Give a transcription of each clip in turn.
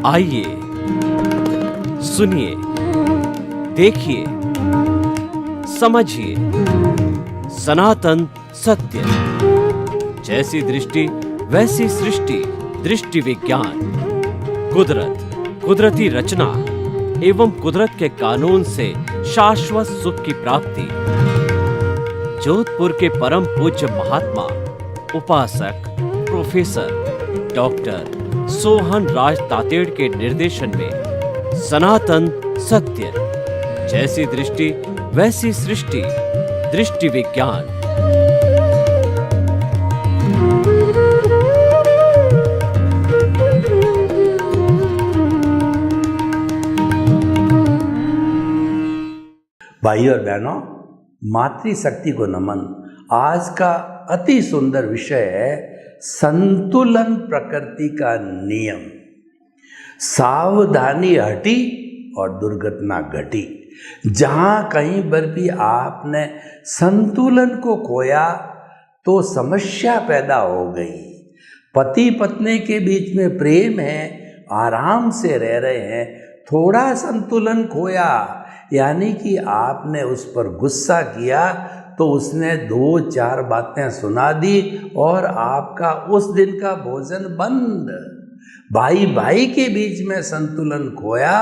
आइए, सुनिए, देखिए, समझिए सनातन सत्य। जैसी दृष्टि वैसी सृष्टि, दृष्टि विज्ञान। कुदरत, कुदरती रचना एवं कुदरत के कानून से शाश्वत सुख की प्राप्ति। जोधपुर के परम पूज्य महात्मा उपासक प्रोफेसर डॉक्टर सोहन राज तातेड़ के निर्देशन में सनातन सत्य। जैसी दृष्टि वैसी सृष्टि, दृष्टि विज्ञान। भाइयों और बहनों, मातृशक्ति को नमन। आज का अति सुंदर विषय है संतुलन प्रकृति का नियम। सावधानी हटी और दुर्घटना घटी। जहाँ कहीं पर भी आपने संतुलन को खोया तो समस्या पैदा हो गई। पति पत्नी के बीच में प्रेम है, आराम से रह रहे हैं, थोड़ा संतुलन खोया यानी कि आपने उस पर गुस्सा किया तो उसने 2-4 बातें सुना दी और आपका उस दिन का भोजन बंद। भाई भाई के बीच में संतुलन खोया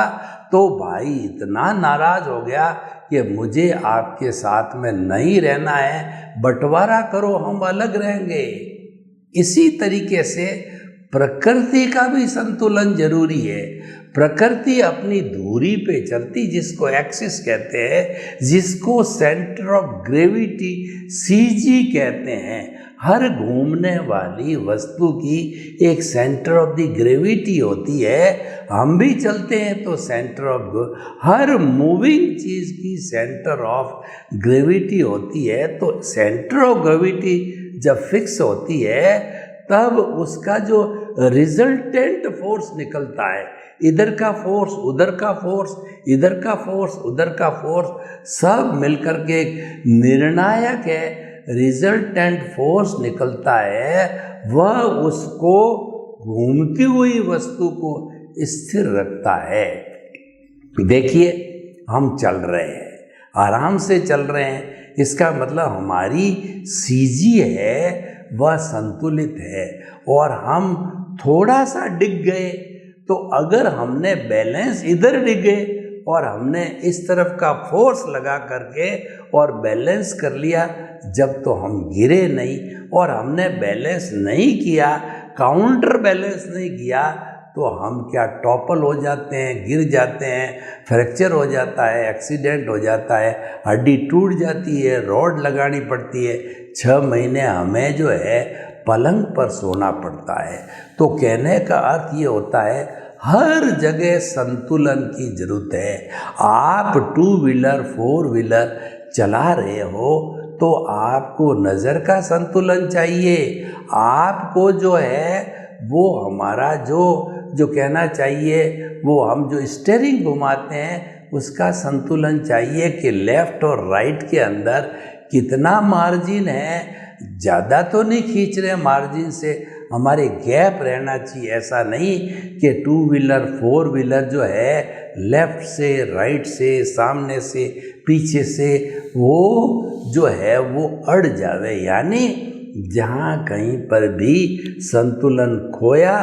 तो भाई इतना नाराज हो गया कि मुझे आपके साथ में नहीं रहना है, बंटवारा करो, हम अलग रहेंगे। इसी तरीके से प्रकृति का भी संतुलन जरूरी है। प्रकृति अपनी दूरी पे चलती, जिसको एक्सिस कहते हैं, जिसको सेंटर ऑफ ग्रेविटी सीजी कहते हैं। हर घूमने वाली वस्तु की एक सेंटर ऑफ द ग्रेविटी होती है। हम भी चलते हैं तो सेंटर ऑफ, हर मूविंग चीज़ की सेंटर ऑफ ग्रेविटी होती है। तो सेंटर ऑफ ग्रेविटी जब फिक्स होती है तब उसका जो रिजल्टेंट फोर्स निकलता है, इधर का फोर्स, उधर का फोर्स, इधर का फोर्स, उधर का फोर्स, सब मिलकर के एक निर्णायक है रिजल्टेंट फोर्स निकलता है। वह उसको घूमती हुई वस्तु को स्थिर रखता है। देखिए, हम चल रहे हैं, आराम से चल रहे हैं, इसका मतलब हमारी सीजी है वह संतुलित है। और हम थोड़ा सा डिग गए तो अगर हमने बैलेंस, इधर डिगे और हमने इस तरफ का फोर्स लगा करके और बैलेंस कर लिया, जब तो हम गिरे नहीं। और हमने बैलेंस नहीं किया, काउंटर बैलेंस नहीं किया, तो हम क्या टॉपल हो जाते हैं, गिर जाते हैं, फ्रैक्चर हो जाता है, एक्सीडेंट हो जाता है, हड्डी टूट जाती है, रॉड लगानी पड़ती है। 6 महीने हमें जो है पलंग पर सोना पड़ता है। तो कहने का अर्थ ये होता है, हर जगह संतुलन की जरूरत है। आप 2 व्हीलर 4 व्हीलर चला रहे हो तो आपको नज़र का संतुलन चाहिए। आपको जो है वो हमारा जो कहना चाहिए, वो हम जो स्टीयरिंग घुमाते हैं उसका संतुलन चाहिए कि लेफ्ट और राइट के अंदर कितना मार्जिन है। ज़्यादा तो नहीं खींच रहे मार्जिन से, हमारे गैप रहना चाहिए। ऐसा नहीं कि 2 व्हीलर 4 व्हीलर जो है लेफ्ट से, राइट से, सामने से, पीछे से, वो जो है वो अड़ जावे। यानी जहाँ कहीं पर भी संतुलन खोया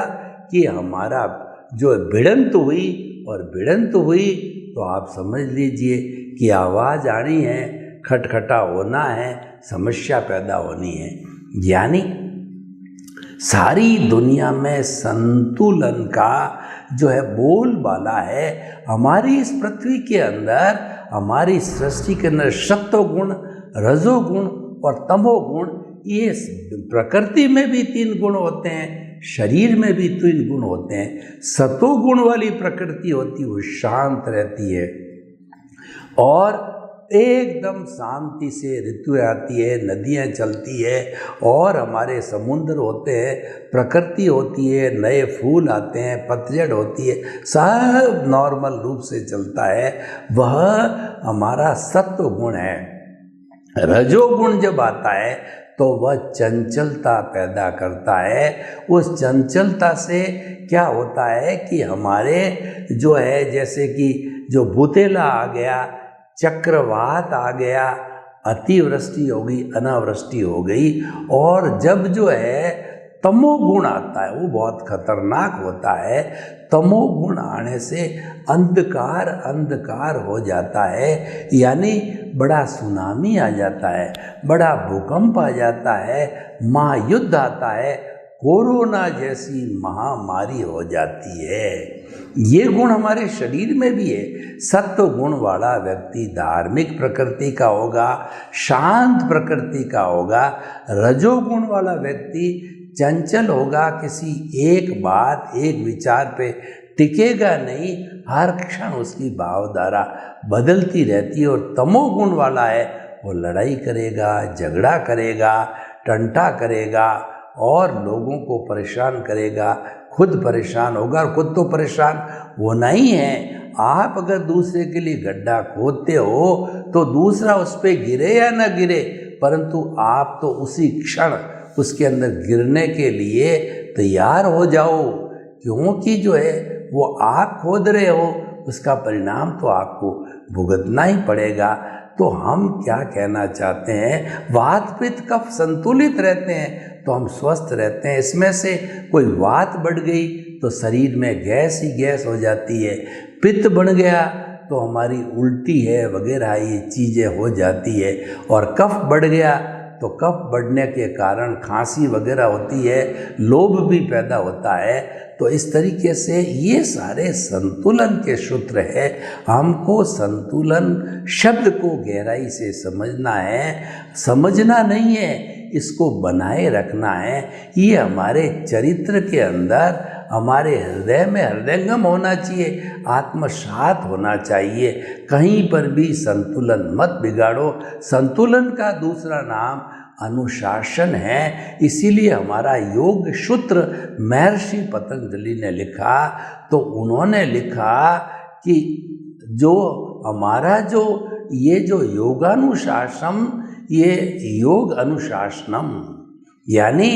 कि हमारा जो भिड़ंत हुई, और भिड़ंत हुई तो आप समझ लीजिए कि आवाज़ आनी है, खटखटा होना है, समस्या पैदा होनी है। यानी सारी दुनिया में संतुलन का जो है बोलबाला है। हमारी इस पृथ्वी के अंदर, हमारी सृष्टि के अंदर सत्वगुण, रजोगुण और तमोगुण, ये प्रकृति में भी 3 गुण होते हैं, शरीर में भी 3 गुण होते हैं। सतोगुण वाली प्रकृति होती है, वो शांत रहती है और एकदम शांति से ऋतु आती है, नदियाँ चलती है और हमारे समुद्र होते हैं, प्रकृति होती है, नए फूल आते हैं, पतझड़ होती है, सब नॉर्मल रूप से चलता है। वह हमारा सत्व गुण है। रजोगुण जब आता है तो वह चंचलता पैदा करता है। उस चंचलता से क्या होता है कि हमारे जो है, जैसे कि जो भूतेला आ गया, चक्रवात आ गया, अतिवृष्टि हो गई, अनावृष्टि हो गई, और जब जो है तमोगुण आता है वो बहुत खतरनाक होता है। तमोगुण आने से अंधकार अंधकार हो जाता है, यानी बड़ा सुनामी आ जाता है, बड़ा भूकंप आ जाता है, महायुद्ध आता है, कोरोना जैसी महामारी हो जाती है। ये गुण हमारे शरीर में भी है। सत्व गुण वाला व्यक्ति धार्मिक प्रकृति का होगा, शांत प्रकृति का होगा। रजोगुण वाला व्यक्ति चंचल होगा, किसी एक बात एक विचार पे टिकेगा नहीं, हर क्षण उसकी भावधारा बदलती रहती है। और तमोगुण वाला है, वो लड़ाई करेगा, झगड़ा करेगा, टंटा करेगा और लोगों को परेशान करेगा, खुद परेशान होगा। और खुद तो परेशान होना ही है। आप अगर दूसरे के लिए गड्ढा खोदते हो तो दूसरा उस पर गिरे या ना गिरे, परंतु आप तो उसी क्षण उसके अंदर गिरने के लिए तैयार हो जाओ, क्योंकि जो है वो आप खोद रहे हो, उसका परिणाम तो आपको भुगतना ही पड़ेगा। तो हम क्या कहना चाहते हैं, वात पित्त कफ संतुलित रहते हैं तो हम स्वस्थ रहते हैं। इसमें से कोई वात बढ़ गई तो शरीर में गैस ही गैस हो जाती है, पित्त बढ़ गया तो हमारी उल्टी है वगैरह ये चीज़ें हो जाती है, और कफ बढ़ गया तो कफ बढ़ने के कारण खांसी वगैरह होती है, लोभ भी पैदा होता है। तो इस तरीके से ये सारे संतुलन के सूत्र है। हमको संतुलन शब्द को गहराई से समझना है, समझना नहीं है, इसको बनाए रखना है। ये हमारे चरित्र के अंदर, हमारे हृदय में हृदयंगम होना चाहिए, आत्मसात होना चाहिए। कहीं पर भी संतुलन मत बिगाड़ो। संतुलन का दूसरा नाम अनुशासन है। इसीलिए हमारा योग सूत्र महर्षि पतंजलि ने लिखा, तो उन्होंने लिखा कि जो हमारा जो ये जो योगानुशासन, ये योग अनुशासनम यानी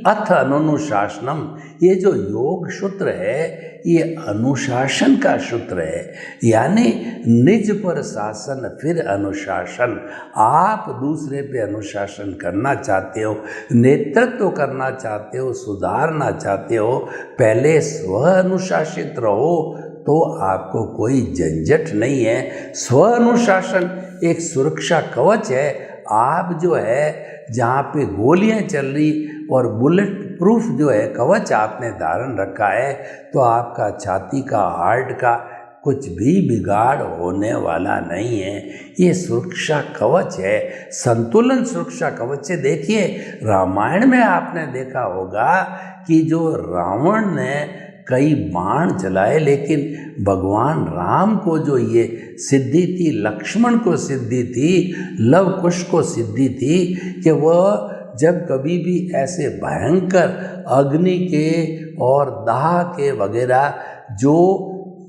अथ अनुशासनम, ये जो योग सूत्र है ये अनुशासन का सूत्र है, यानी निज पर शासन फिर अनुशासन। आप दूसरे पे अनुशासन करना चाहते हो, नेतृत्व करना चाहते हो, सुधारना चाहते हो, पहले स्व अनुशासित रहो तो आपको कोई झंझट नहीं है। स्व अनुशासन एक सुरक्षा कवच है। आप जो है जहाँ पे गोलियां चल रही और बुलेट प्रूफ जो है कवच आपने धारण रखा है, तो आपका छाती का, हार्ट का कुछ भी बिगाड़ होने वाला नहीं है। ये सुरक्षा कवच है, संतुलन सुरक्षा कवच है। देखिए रामायण में आपने देखा होगा कि जो रावण ने कई बाण चलाए, लेकिन भगवान राम को जो ये सिद्धि थी, लक्ष्मण को सिद्धि थी, लव कुश को सिद्धि थी कि वह जब कभी भी ऐसे भयंकर अग्नि के और दाह के वगैरह जो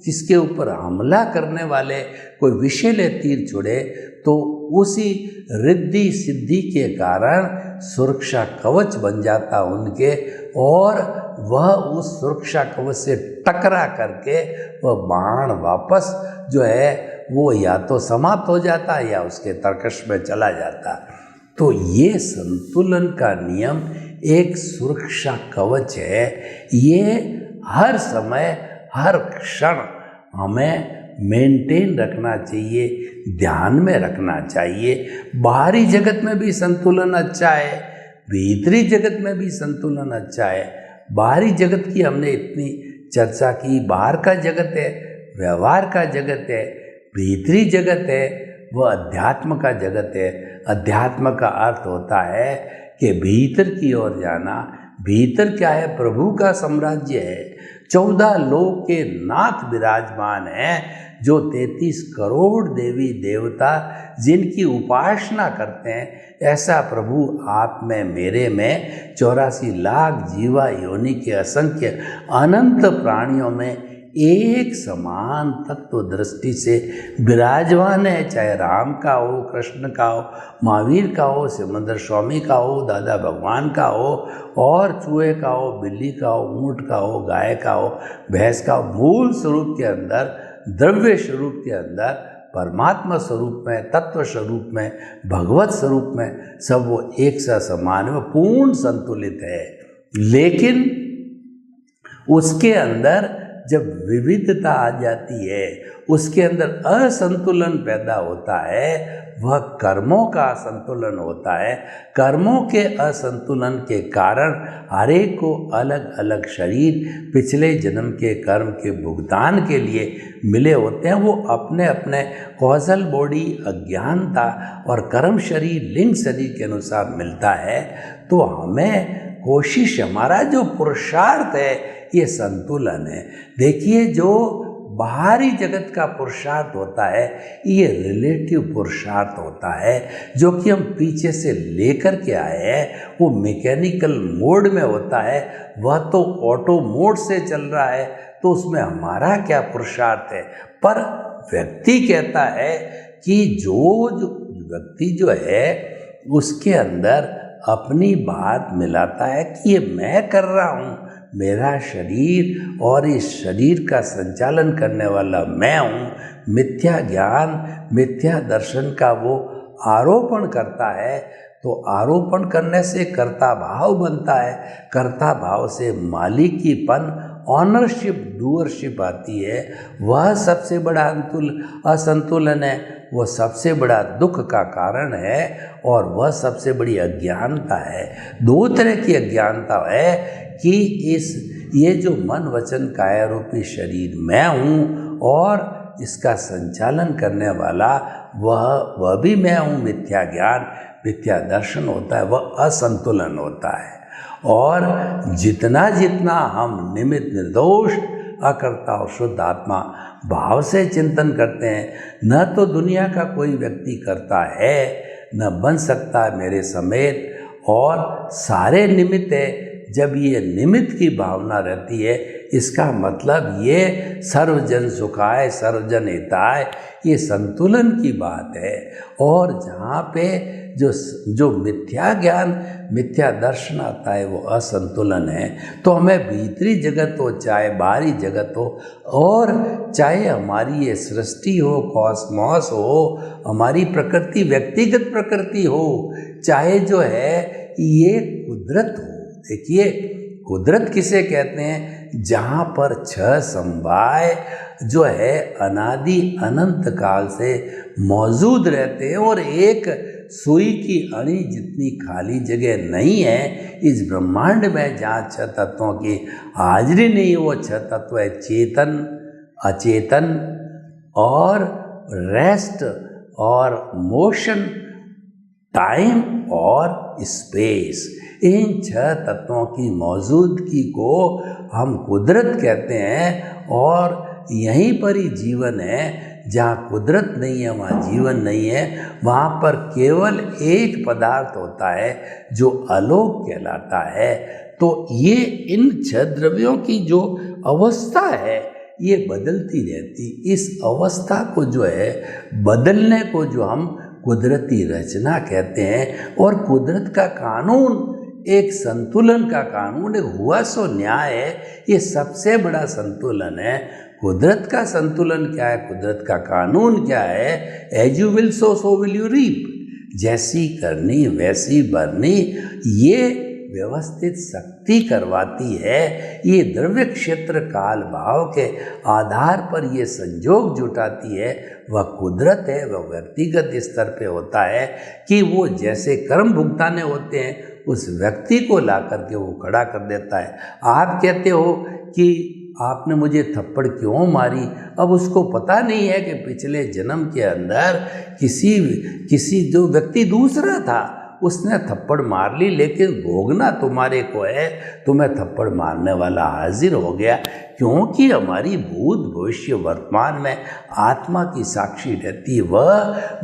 जिसके ऊपर हमला करने वाले कोई विषैले तीर छोड़े, तो उसी रिद्धि सिद्धि के कारण सुरक्षा कवच बन जाता उनके, और वह उस सुरक्षा कवच से टकरा करके वह बाण वापस जो है वो या तो समाप्त हो जाता या उसके तर्कश में चला जाता। तो ये संतुलन का नियम एक सुरक्षा कवच है। ये हर समय हर क्षण हमें मेंटेन रखना चाहिए, ध्यान में रखना चाहिए। बाहरी जगत में भी संतुलन अच्छा है, भीतरी जगत में भी संतुलन अच्छा है। बाहरी जगत की हमने इतनी चर्चा की, बाहर का जगत है, व्यवहार का जगत है, भीतरी जगत है, वह अध्यात्म का जगत है। अध्यात्म का अर्थ होता है कि भीतर की ओर जाना। भीतर क्या है? प्रभु का साम्राज्य है। 14 लोक के नाथ विराजमान हैं, जो 33 करोड़ देवी देवता जिनकी उपासना करते हैं। ऐसा प्रभु आप में, मेरे में, 84 लाख जीवा योनि के असंख्य अनंत प्राणियों में एक समान तत्व दृष्टि से विराजमान है, चाहे राम का हो, कृष्ण का हो, महावीर का हो, सिमंदर स्वामी का हो, दादा भगवान का हो, और चूहे का हो, बिल्ली का हो, ऊँट का हो, गाय का हो, भैंस का हो, मूल स्वरूप के अंदर, द्रव्य स्वरूप के अंदर, परमात्मा स्वरूप में, तत्व स्वरूप में, भगवत स्वरूप में सब वो एक सा समान में पूर्ण संतुलित है। लेकिन उसके अंदर जब विविधता आ जाती है, उसके अंदर असंतुलन पैदा होता है, वह कर्मों का असंतुलन होता है। कर्मों के असंतुलन के कारण हर एक को अलग अलग शरीर पिछले जन्म के कर्म के भुगतान के लिए मिले होते हैं। वो अपने अपने कौशल, बॉडी, अज्ञानता और कर्म शरीर, लिंग शरीर के अनुसार मिलता है। तो हमें कोशिश, हमारा जो पुरुषार्थ है ये संतुलन है। देखिए, जो बाहरी जगत का पुरुषार्थ होता है ये रिलेटिव पुरुषार्थ होता है, जो कि हम पीछे से लेकर के आए हैं। वो मैकेनिकल मोड में होता है, वह तो ऑटो मोड से चल रहा है, तो उसमें हमारा क्या पुरुषार्थ है। पर व्यक्ति कहता है कि जो व्यक्ति जो है उसके अंदर अपनी बात मिलाता है कि ये मैं कर रहा हूँ, मेरा शरीर और इस शरीर का संचालन करने वाला मैं हूँ। मिथ्या ज्ञान, मिथ्या दर्शन का वो आरोपण करता है, तो आरोपण करने से कर्ता भाव बनता है, कर्ता भाव से मालिकीपन, ऑनरशिप, डूअरशिप आती है। वह सबसे बड़ा असंतुलन है, वह सबसे बड़ा दुख का कारण है, और वह सबसे बड़ी अज्ञानता है। दो तरह की अज्ञानता है कि ये जो मन वचन काया रूपी शरीर मैं हूँ और इसका संचालन करने वाला वह भी मैं हूँ। मिथ्या ज्ञान, मिथ्या दर्शन होता है, वह असंतुलन होता है। और जितना जितना हम निमित्त, निर्दोष, अकर्ता और शुद्ध आत्मा भाव से चिंतन करते हैं, न तो दुनिया का कोई व्यक्ति करता है, न बन सकता है मेरे समेत, और सारे निमित्त है। जब ये निमित्त की भावना रहती है, इसका मतलब ये सर्वजन सुखाय, सर्वजन हिताय, ये संतुलन की बात है। और जहाँ पे जो मिथ्या ज्ञान, मिथ्या दर्शन आता है, वो असंतुलन है। तो हमें भीतरी जगत हो चाहे बाहरी जगत हो, और चाहे हमारी ये सृष्टि हो, कॉस्मॉस हो, हमारी प्रकृति, व्यक्तिगत प्रकृति हो, चाहे जो है ये कुदरत हो। देखिए, कुदरत किसे कहते हैं? जहाँ पर छह समवाय जो है अनादि अनंत काल से मौजूद रहते हैं, और एक सुई की अणी जितनी खाली जगह नहीं है इस ब्रह्मांड में, जहाँ छह तत्वों की हाजिरी नहीं है। वो छह तत्व है चेतन, अचेतन और रेस्ट और मोशन, टाइम और स्पेस। इन छह तत्वों की मौजूदगी को हम कुदरत कहते हैं, और यहीं पर ही जीवन है। जहाँ कुदरत नहीं है वहाँ जीवन नहीं है। वहाँ पर केवल एक पदार्थ होता है जो आलोक कहलाता है। तो ये इन छह द्रव्यों की जो अवस्था है ये बदलती रहती। इस अवस्था को जो है बदलने को जो हम कुदरती रचना कहते हैं। और कुदरत का कानून एक संतुलन का कानून, एक हुआ सो न्याय है। ये सबसे बड़ा संतुलन है। कुदरत का संतुलन क्या है? कुदरत का कानून क्या है? As you will sow will you reap. जैसी करनी वैसी भरनी, ये व्यवस्थित शक्ति करवाती है। ये द्रव्य क्षेत्र काल भाव के आधार पर ये संयोग जुटाती है। वह कुदरत है। वह व्यक्तिगत स्तर पे होता है कि वो जैसे कर्म भुगताने होते हैं उस व्यक्ति को ला करके वो खड़ा कर देता है। आप कहते हो कि आपने मुझे थप्पड़ क्यों मारी? अब उसको पता नहीं है कि पिछले जन्म के अंदर किसी जो व्यक्ति दूसरा था उसने थप्पड़ मार ली, लेकिन भोगना तुम्हारे को है। तुम्हें थप्पड़ मारने वाला हाजिर हो गया, क्योंकि हमारी भूत भविष्य वर्तमान में आत्मा की साक्षी रहती है।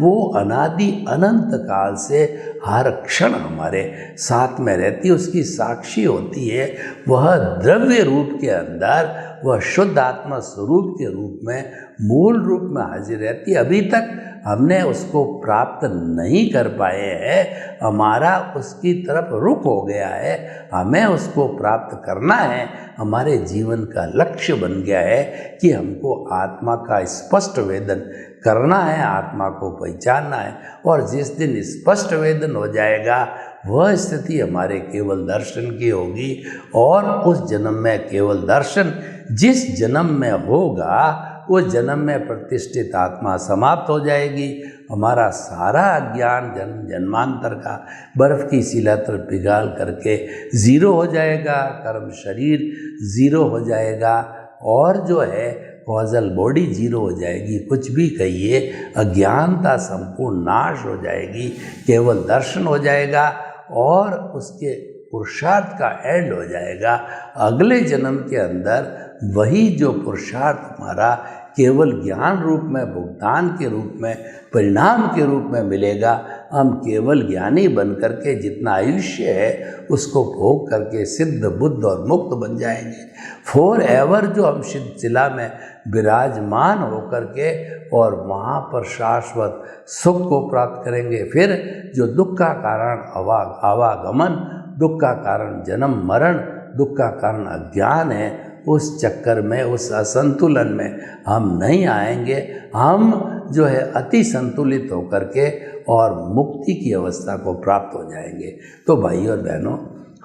वो अनादि अनंत काल से हर क्षण हमारे साथ में रहती है, उसकी साक्षी होती है। वह द्रव्य रूप के अंदर वह शुद्ध आत्मा स्वरूप के रूप में मूल रूप में हाजिर रहती है। अभी तक हमने उसको प्राप्त नहीं कर पाए हैं, हमारा उसकी तरफ रुख हो गया है। हमें उसको प्राप्त करना है, हमारे जीवन का लक्ष्य बन गया है कि हमको आत्मा का स्पष्ट वेदन करना है, आत्मा को पहचानना है। और जिस दिन स्पष्ट वेदन हो जाएगा वह स्थिति हमारे केवल दर्शन की होगी। और उस जन्म में केवल दर्शन जिस जन्म में होगा उस जन्म में प्रतिष्ठित आत्मा समाप्त हो जाएगी। हमारा सारा अज्ञान जन्म जन्मांतर का बर्फ की शिला पर पिघाल करके ज़ीरो हो जाएगा, कर्म शरीर ज़ीरो हो जाएगा और जो है कॉजल बॉडी जीरो हो जाएगी। कुछ भी कहिए, अज्ञानता संपूर्ण नाश हो जाएगी, केवल दर्शन हो जाएगा और उसके पुरुषार्थ का एंड हो जाएगा। अगले जन्म के अंदर वही जो पुरुषार्थ हमारा केवल ज्ञान रूप में, भुगतान के रूप में, परिणाम के रूप में मिलेगा। हम केवल ज्ञानी बन करके जितना आयुष्य है उसको भोग करके सिद्ध बुद्ध और मुक्त बन जाएंगे। फॉर एवर जो हम शिला में विराजमान होकर के और वहाँ पर शाश्वत सुख को प्राप्त करेंगे। फिर जो दुख का कारण आवागमन, दुख का कारण जन्म मरण, दुख का कारण अज्ञान है, उस चक्कर में, उस असंतुलन में हम नहीं आएंगे। हम जो है अति संतुलित होकर के और मुक्ति की अवस्था को प्राप्त हो जाएंगे। तो भाई और बहनों,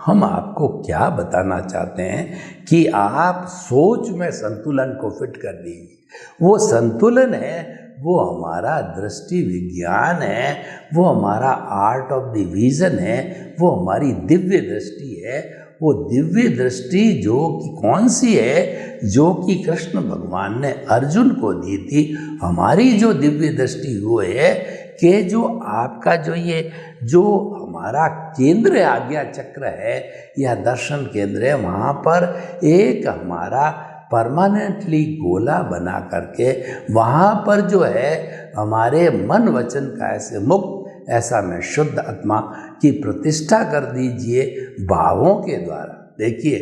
हम आपको क्या बताना चाहते हैं कि आप सोच में संतुलन को फिट कर दीजिए। वो संतुलन है, वो हमारा दृष्टि विज्ञान है, वो हमारा आर्ट ऑफ द विजन है, वो हमारी दिव्य दृष्टि है। वो दिव्य दृष्टि जो कि कौन सी है, जो कि कृष्ण भगवान ने अर्जुन को दी थी। हमारी जो दिव्य दृष्टि वो है कि जो आपका जो ये जो हमारा केंद्र है, आज्ञा चक्र है या दर्शन केंद्र है, वहाँ पर एक हमारा परमानेंटली गोला बना करके वहाँ पर जो है हमारे मन वचन का ऐसे मुक्त, ऐसा में शुद्ध आत्मा की प्रतिष्ठा कर दीजिए भावों के द्वारा। देखिए,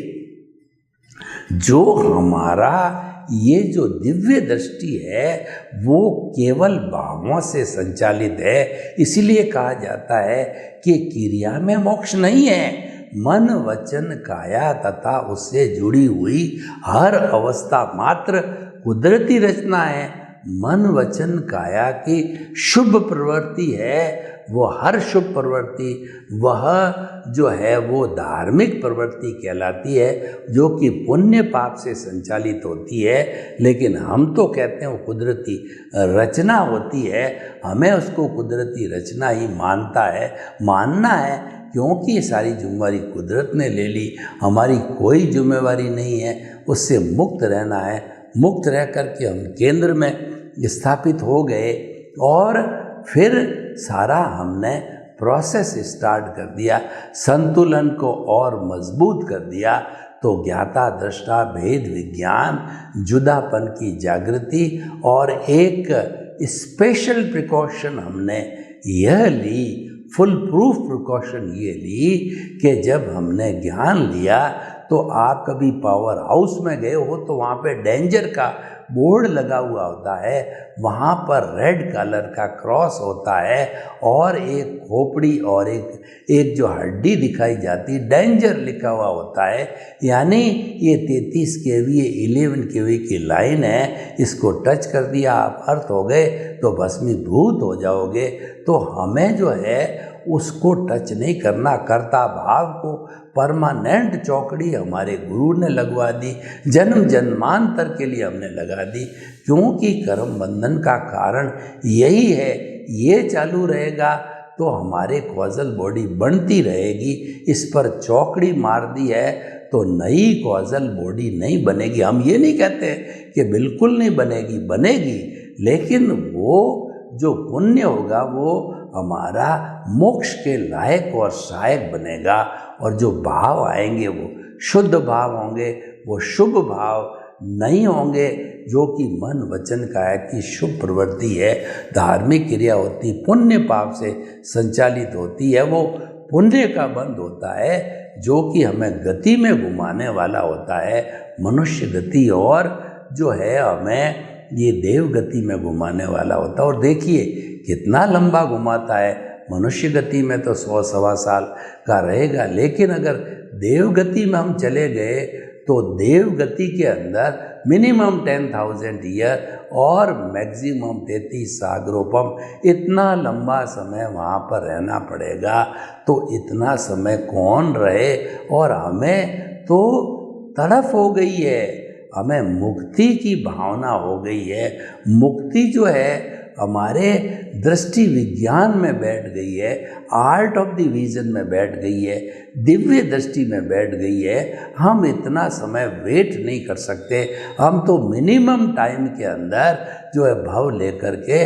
जो हमारा ये जो दिव्य दृष्टि है वो केवल भावों से संचालित है। इसीलिए कहा जाता है कि क्रिया में मोक्ष नहीं है। मन वचन काया तथा उससे जुड़ी हुई हर अवस्था मात्र कुदरती रचना है। मन वचन काया की शुभ प्रवृत्ति है, वो हर शुभ प्रवृत्ति वह जो है वो धार्मिक प्रवृत्ति कहलाती है, जो कि पुण्य पाप से संचालित होती है। लेकिन हम तो कहते हैं वो कुदरती रचना होती है। हमें उसको कुदरती रचना ही मानना है, क्योंकि ये सारी जिम्मेवारी कुदरत ने ले ली, हमारी कोई जिम्मेवारी नहीं है। उससे मुक्त रहना है। मुक्त रह करके हम केंद्र में स्थापित हो गए और फिर सारा हमने प्रोसेस स्टार्ट कर दिया, संतुलन को और मजबूत कर दिया। तो ज्ञाता दृष्टा भेद विज्ञान, जुदापन की जागृति और एक स्पेशल प्रिकॉशन हमने यह ली, फुल प्रूफ प्रिकॉशन ये ली कि जब हमने ज्ञान लिया तो आप कभी पावर हाउस में गए हो तो वहाँ पे डेंजर का बोर्ड लगा हुआ होता है, वहाँ पर रेड कलर का क्रॉस होता है और एक खोपड़ी और एक जो हड्डी दिखाई जाती, डेंजर लिखा हुआ होता है। यानी ये 33 kV 11 kV की लाइन है, इसको टच कर दिया आप अर्थ हो गए तो भस्मीभूत हो जाओगे। तो हमें जो है उसको टच नहीं करना, कर्ता भाव को परमानेंट चौकड़ी हमारे गुरु ने लगवा दी, जन्म जन्मांतर के लिए हमने लगा दी। क्योंकि कर्म बंधन का कारण यही है, ये चालू रहेगा तो हमारे कॉजल बॉडी बनती रहेगी। इस पर चौकड़ी मार दी है तो नई कॉजल बॉडी नहीं बनेगी। हम ये नहीं कहते कि बिल्कुल नहीं बनेगी, बनेगी, लेकिन वो जो पुण्य होगा वो हमारा मोक्ष के लायक और सहायक बनेगा। और जो भाव आएंगे वो शुद्ध भाव होंगे, वो शुभ भाव नहीं होंगे, जो कि मन वचन काया की शुभ प्रवृत्ति है, धार्मिक क्रिया होती, पुण्य पाप से संचालित होती है, वो पुण्य का बंध होता है जो कि हमें गति में घुमाने वाला होता है, मनुष्य गति, और जो है हमें ये देव गति में घुमाने वाला होता है। और देखिए कितना लंबा घुमाता है, मनुष्य गति में तो 100-125 साल का रहेगा, लेकिन अगर देव गति में हम चले गए तो देव गति के अंदर मिनिमम 10,000 ईयर और मैक्सिमम 33 सागरोपम, इतना लंबा समय वहाँ पर रहना पड़ेगा। तो इतना समय कौन रहे, और हमें तो तड़फ हो गई है, हमें मुक्ति की भावना हो गई है। मुक्ति जो है हमारे दृष्टि विज्ञान में बैठ गई है, आर्ट ऑफ द विजन में बैठ गई है, दिव्य दृष्टि में बैठ गई है। हम इतना समय वेट नहीं कर सकते, हम तो मिनिमम टाइम के अंदर जो है भव लेकर के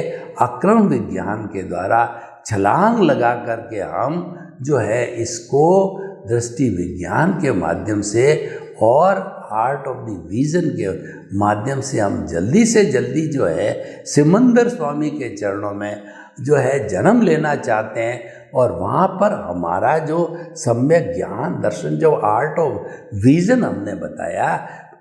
अक्रम विज्ञान के द्वारा छलांग लगा करके हम जो है इसको दृष्टि विज्ञान के माध्यम से और आर्ट ऑफ द विजन के माध्यम से हम जल्दी से जल्दी जो है सिमंदर स्वामी के चरणों में जो है जन्म लेना चाहते हैं। और वहाँ पर हमारा जो सम्यक ज्ञान दर्शन, जो आर्ट ऑफ विजन हमने बताया,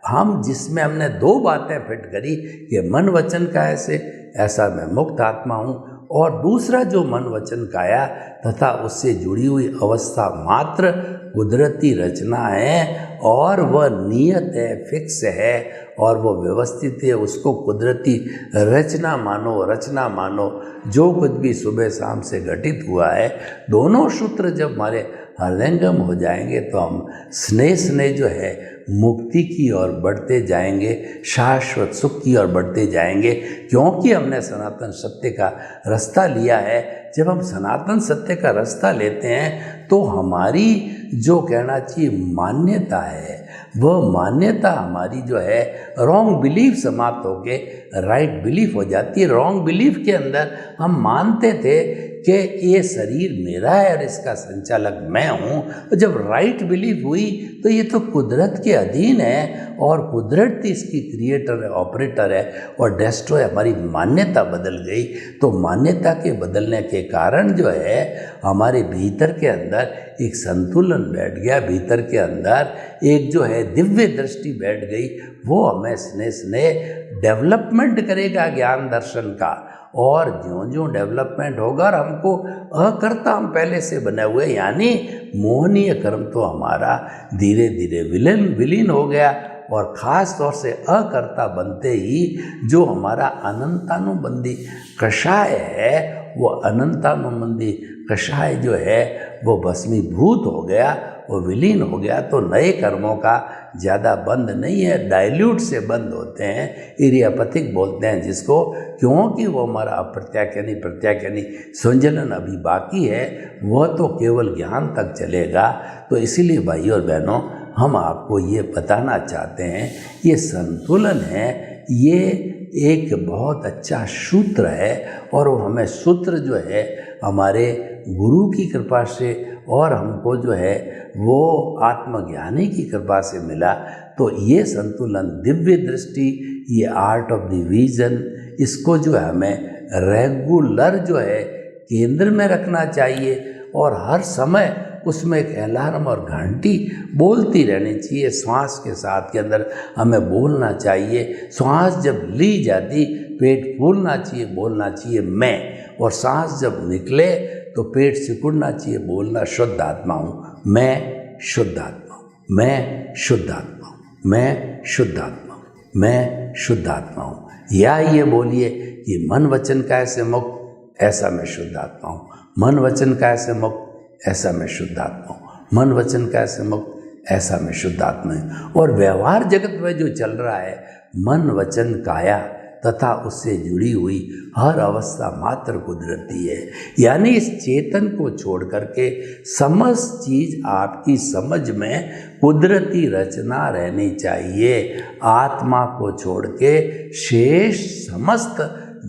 हम जिसमें हमने 2 बातें फिट करी कि मन वचन काया से ऐसा मैं मुक्त आत्मा हूँ, और दूसरा जो मन वचन काया तथा उससे जुड़ी हुई अवस्था मात्र कुदरती रचना है, और वह नियत है, फिक्स है, और वो व्यवस्थित है, उसको कुदरती रचना मानो। जो कुछ भी सुबह शाम से घटित हुआ है, दोनों सूत्र जब हमारे हृदयंगम हो जाएंगे तो हम स्नेह जो है मुक्ति की ओर बढ़ते जाएंगे, शाश्वत सुख की ओर बढ़ते जाएंगे, क्योंकि हमने सनातन सत्य का रास्ता लिया है। जब हम सनातन सत्य का रास्ता लेते हैं तो हमारी जो कहना चाहिए मान्यता है, वह मान्यता हमारी जो है रॉन्ग बिलीफ समाप्त होके राइट बिलीफ हो जाती है। रॉन्ग बिलीफ के अंदर हम मानते थे कि ये शरीर मेरा है और इसका संचालक मैं हूँ। जब राइट बिलीफ हुई तो ये तो कुदरत के अधीन है, और कुदरत इसकी क्रिएटर है, ऑपरेटर है और डेस्ट्रॉय। हमारी मान्यता बदल गई। तो मान्यता के बदलने के कारण जो है हमारे भीतर के अंदर एक संतुलन बैठ गया, भीतर के अंदर एक जो है दिव्य दृष्टि बैठ गई। वो हमें स्नेह डेवलपमेंट करेगा ज्ञान दर्शन का, और ज्यों ज्यों डेवलपमेंट होगा और हमको अकर्ता हम पहले से बने हुए, यानी मोहनीय कर्म तो हमारा धीरे धीरे विलीन हो गया। और ख़ास तौर से अकर्ता बनते ही जो हमारा अनंतानुबंधी कषाय है, वो अनंतानुबंधी कषाय जो है वो भस्मीभूत हो गया, वो विलीन हो गया। तो नए कर्मों का ज़्यादा बंद नहीं है, डाइल्यूट से बंद होते हैं, इरियापथिक बोलते हैं जिसको, क्योंकि वो हमारा प्रत्याख्यानी संजलन अभी बाकी है, वह तो केवल ज्ञान तक चलेगा। तो इसीलिए भाई और बहनों, हम आपको ये बताना चाहते हैं, ये संतुलन है, ये एक बहुत अच्छा सूत्र है, और वो हमें सूत्र जो है हमारे गुरु की कृपा से और हमको जो है वो आत्मज्ञानी की कृपा से मिला। तो ये संतुलन, दिव्य दृष्टि, ये आर्ट ऑफ द विजन, इसको जो है हमें रेगुलर जो है केंद्र में रखना चाहिए, और हर समय उसमें एक अलार्म और घंटी बोलती रहनी चाहिए। श्वास के साथ के अंदर हमें बोलना चाहिए, श्वास जब ली जाती पेट फूलना चाहिए, बोलना चाहिए मैं, और सांस जब निकले तो पेट सिकुड़ना चाहिए, बोलना शुद्ध आत्मा हूँ, मैं शुद्ध आत्मा हूँ, मैं शुद्ध आत्मा हूँ, मैं शुद्ध आत्मा हूँ, मैं शुद्ध आत्मा हूँ। या ये बोलिए कि मन वचन काया से मुक्त, ऐसा मैं शुद्ध आत्मा हूँ, मन वचन काया से मुक्त, ऐसा मैं शुद्ध आत्मा हूँ, मन वचन काया से मुक्त, ऐसा मैं शुद्ध आत्मा हूँ। और व्यवहार जगत में जो चल रहा है, मन वचन काया तथा उससे जुड़ी हुई हर अवस्था मात्र कुदरती है, यानी इस चेतन को छोड़ करके समस्त चीज आपकी समझ में कुदरती रचना रहनी चाहिए। आत्मा को छोड़ के शेष समस्त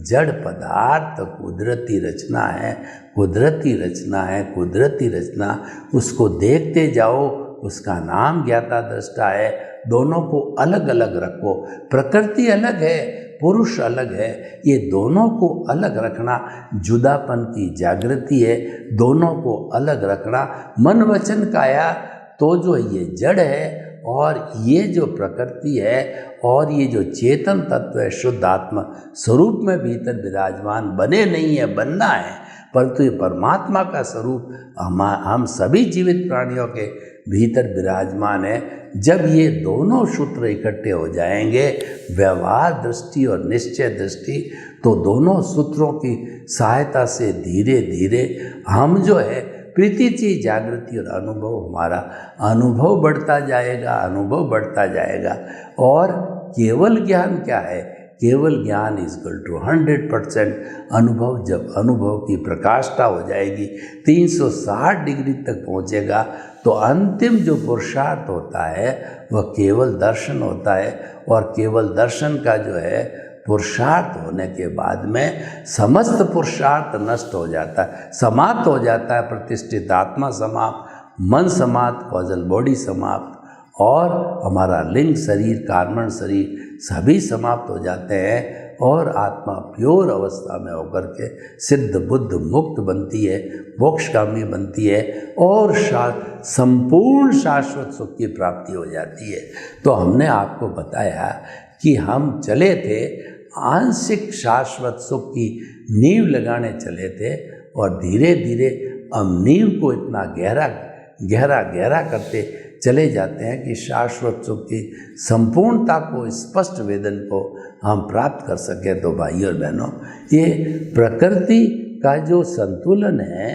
जड़ पदार्थ कुदरती रचना है, कुदरती रचना है, कुदरती रचना। उसको देखते जाओ, उसका नाम ज्ञाता दृष्टा है, दोनों को अलग अलग रखो। प्रकृति अलग है, पुरुष अलग है, ये दोनों को अलग रखना जुदापन की जागृति है। दोनों को अलग रखना मन वचन काया तो जो ये जड़ है और ये जो प्रकृति है और ये जो चेतन तत्व है शुद्ध आत्मा स्वरूप में भीतर विराजमान बने नहीं है, बनना है, परंतु ये परमात्मा का स्वरूप हम सभी जीवित प्राणियों के भीतर विराजमान है। जब ये दोनों सूत्र इकट्ठे हो जाएंगे, व्यवहार दृष्टि और निश्चय दृष्टि, तो दोनों सूत्रों की सहायता से धीरे धीरे हम जो है प्रीति जागृति और अनुभव, हमारा अनुभव बढ़ता जाएगा, अनुभव बढ़ता जाएगा। और केवल ज्ञान क्या है? केवल ज्ञान इक्वल टू 100% अनुभव। जब अनुभव की प्रकाष्ठा हो जाएगी, 360 डिग्री तक पहुंचेगा, तो अंतिम जो पुरुषार्थ होता है वह केवल दर्शन होता है। और केवल दर्शन का जो है पुरुषार्थ होने के बाद में समस्त पुरुषार्थ नष्ट हो जाता है, समाप्त हो जाता है। प्रतिष्ठित आत्मा समाप्त, मन समाप्त, कॉजल बॉडी समाप्त, और हमारा लिंग शरीर, कार्बन शरीर सभी समाप्त हो जाते हैं। और आत्मा प्योर अवस्था में होकर के सिद्ध बुद्ध मुक्त बनती है, मोक्षगामी बनती है और संपूर्ण शाश्वत सुख की प्राप्ति हो जाती है। तो हमने आपको बताया कि हम चले थे आंशिक शाश्वत सुख की नींव लगाने चले थे, और धीरे धीरे हम नींव को इतना गहरा करते चले जाते हैं कि शाश्वत सुख की संपूर्णता को, स्पष्ट वेदन को हम प्राप्त कर सके। तो भाई और बहनों, ये प्रकृति का जो संतुलन है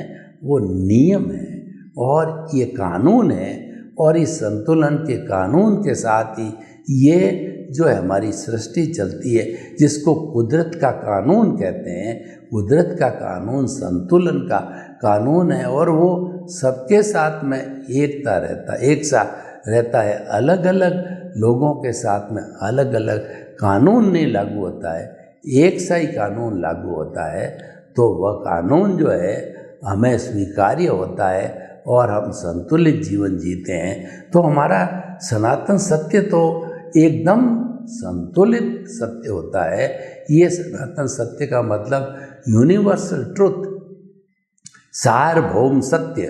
वो नियम है और ये कानून है, और इस संतुलन के कानून के साथ ही ये जो है हमारी सृष्टि चलती है, जिसको कुदरत का कानून कहते हैं। कुदरत का कानून संतुलन का कानून है, और वो सबके साथ में एकता रहता है, एक साथ रहता है। अलग अलग लोगों के साथ में अलग अलग कानून नहीं लागू होता है, एक सा ही कानून लागू होता है। तो वह कानून जो है हमें स्वीकार्य होता है और हम संतुलित जीवन जीते हैं। तो हमारा सनातन सत्य तो एकदम संतुलित सत्य होता है। ये सनातन सत्य का मतलब यूनिवर्सल ट्रुथ, सार्वभौम सत्य,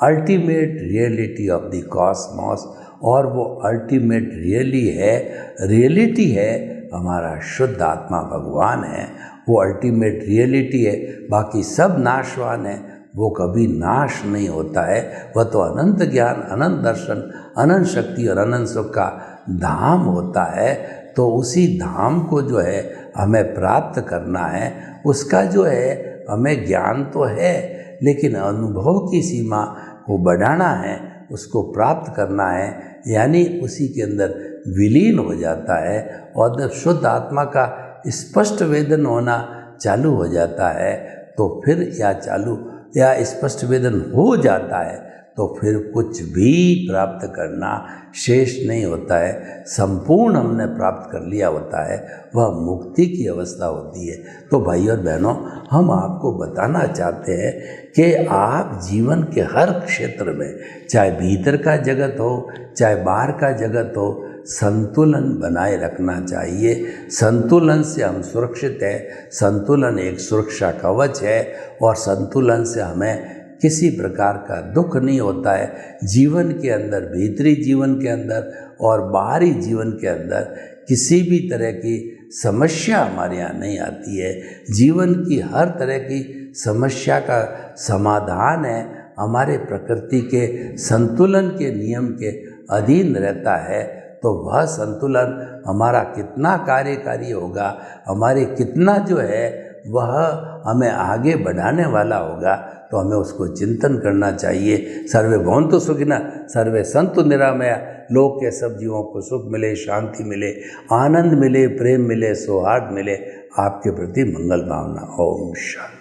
ultimate reality of the Cosmos. और वो अल्टीमेट रियलिटी है हमारा शुद्ध आत्मा भगवान है, वो अल्टीमेट रियलिटी है। बाकी सब नाशवान है, वो कभी नाश नहीं होता है। वह तो अनंत ज्ञान, अनंत दर्शन, अनंत शक्ति और अनंत सुख का धाम होता है। तो उसी धाम को जो है हमें प्राप्त करना है। उसका जो है हमें ज्ञान तो है, लेकिन अनुभव की सीमा को बढ़ाना है, उसको प्राप्त करना है, यानी उसी के अंदर विलीन हो जाता है। और जब शुद्ध आत्मा का स्पष्ट वेदन होना चालू हो जाता है, तो फिर या स्पष्ट वेदन हो जाता है, तो फिर कुछ भी प्राप्त करना शेष नहीं होता है। संपूर्ण हमने प्राप्त कर लिया होता है, वह मुक्ति की अवस्था होती है। तो भाई और बहनों, हम आपको बताना चाहते हैं कि आप जीवन के हर क्षेत्र में, चाहे भीतर का जगत हो चाहे बाहर का जगत हो, संतुलन बनाए रखना चाहिए। संतुलन से हम सुरक्षित हैं, संतुलन एक सुरक्षा कवच है, और संतुलन से हमें किसी प्रकार का दुख नहीं होता है। जीवन के अंदर, भीतरी जीवन के अंदर और बाहरी जीवन के अंदर किसी भी तरह की समस्या हमारे यहाँ नहीं आती है। जीवन की हर तरह की समस्या का समाधान है हमारे प्रकृति के संतुलन के नियम के अधीन रहता है। तो वह संतुलन हमारा कितना कार्यकारी होगा, हमारे कितना जो है वह हमें आगे बढ़ाने वाला होगा, तो हमें उसको चिंतन करना चाहिए। सर्वे भवन्तु सुखिनः, सर्वे सन्तु निरामया। लोक के सब जीवों को सुख मिले, शांति मिले, आनंद मिले, प्रेम मिले, सौहार्द मिले। आपके प्रति मंगल भावना। ओम शांति।